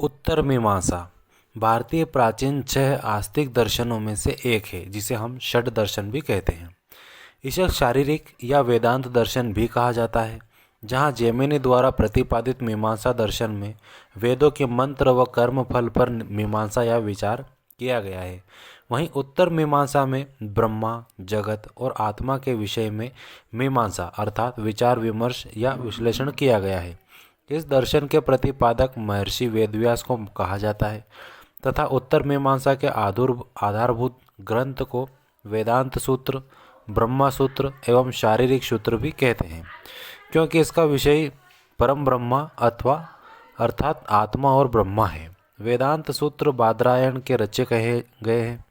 उत्तर मीमांसा भारतीय प्राचीन 6 आस्तिक दर्शनों में से एक है, जिसे हम षड दर्शन भी कहते हैं। इसे शारीरिक या वेदांत दर्शन भी कहा जाता है, जहाँ जैमिनी द्वारा प्रतिपादित मीमांसा दर्शन में वेदों के मंत्र व कर्म फल पर मीमांसा या विचार किया गया है। वहीं उत्तर मीमांसा में ब्रह्मा, जगत और आत्मा के विषय में मीमांसा अर्थात विचार विमर्श या विश्लेषण किया गया है। इस दर्शन के प्रतिपादक महर्षि वेदव्यास को कहा जाता है तथा उत्तर मीमांसा के आधारभूत ग्रंथ को वेदांत सूत्र, ब्रह्मा सूत्र एवं शारीरिक सूत्र भी कहते हैं, क्योंकि इसका विषय परम ब्रह्मा अथवा अर्थात आत्मा और ब्रह्मा है। वेदांत सूत्र बादरायण के रचे कहे गए हैं,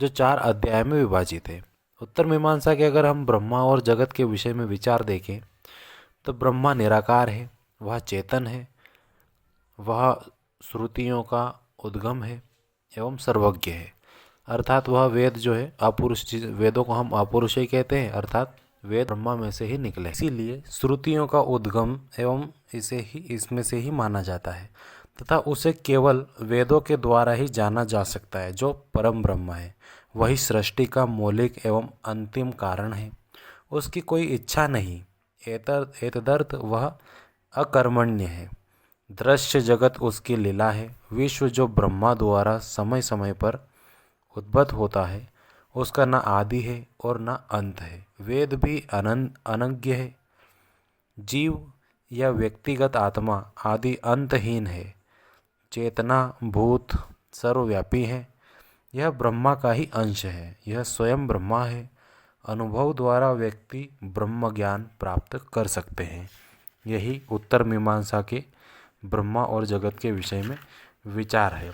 जो 4 अध्याय में विभाजित है। उत्तर मीमांसा के अगर हम ब्रह्मा और जगत के विषय में विचार देखें तो ब्रह्मा निराकार है, वह चेतन है, वह श्रुतियों का उद्गम है एवं सर्वज्ञ है। अर्थात वह वेद जो है अपुरुष, वेदों को हम अपुरुष ही कहते हैं, अर्थात वेद ब्रह्मा में से ही निकले, इसीलिए श्रुतियों का उद्गम एवं इसमें से ही माना जाता है तथा उसे केवल वेदों के द्वारा ही जाना जा सकता है। जो परम ब्रह्म है वही सृष्टि का मौलिक एवं अंतिम कारण है, उसकी कोई इच्छा नहीं। एतदर्थ वह अकर्मण्य है। दृश्य जगत उसकी लीला है। विश्व जो ब्रह्मा द्वारा समय समय पर उद्भत होता है, उसका न आदि है और न अंत है। वेद भी अनज्ञ है। जीव या व्यक्तिगत आत्मा आदि अंतहीन है। चेतना भूत सर्वव्यापी है। यह ब्रह्मा का ही अंश है। यह स्वयं ब्रह्मा है। अनुभव द्वारा व्यक्ति ब्रह्म ज्ञान प्राप्त कर सकते हैं। यही उत्तर मीमांसा के ब्रह्मा और जगत के विषय में विचार है।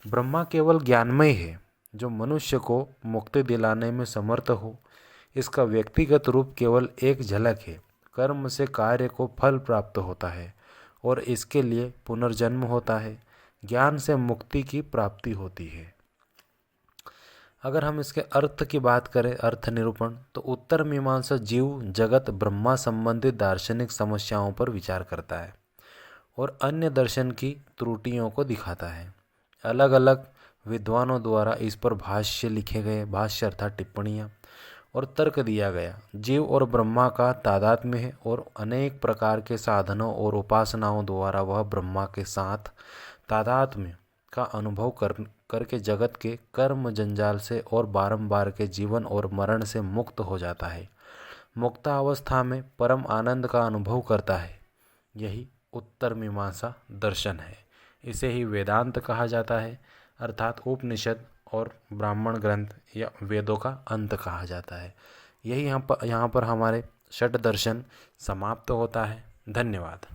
ब्रह्मा केवल ज्ञानमय है, जो मनुष्य को मुक्ति दिलाने में समर्थ हो। इसका व्यक्तिगत रूप केवल एक झलक है। कर्म से कार्य को फल प्राप्त होता है और इसके लिए पुनर्जन्म होता है। ज्ञान से मुक्ति की प्राप्ति होती है। अगर हम इसके अर्थ की बात करें, अर्थ निरूपण, तो उत्तर मीमांसा जीव जगत ब्रह्मा संबंधित दार्शनिक समस्याओं पर विचार करता है और अन्य दर्शन की त्रुटियों को दिखाता है। अलग अलग विद्वानों द्वारा इस पर भाष्य लिखे गए, भाष्य अर्थात टिप्पणियाँ, और तर्क दिया गया। जीव और ब्रह्मा का तादात्म्य है और अनेक प्रकार के साधनों और उपासनाओं द्वारा वह ब्रह्मा के साथ तादात्म्य का अनुभव करके जगत के कर्म जंजाल से और बारंबार के जीवन और मरण से मुक्त हो जाता है। मुक्तावस्था में परम आनंद का अनुभव करता है। यही उत्तर मीमांसा दर्शन है। इसे ही वेदांत कहा जाता है, अर्थात उपनिषद और ब्राह्मण ग्रंथ या वेदों का अंत कहा जाता है। यही यहाँ पर हमारे षट दर्शन समाप्त होता है। धन्यवाद।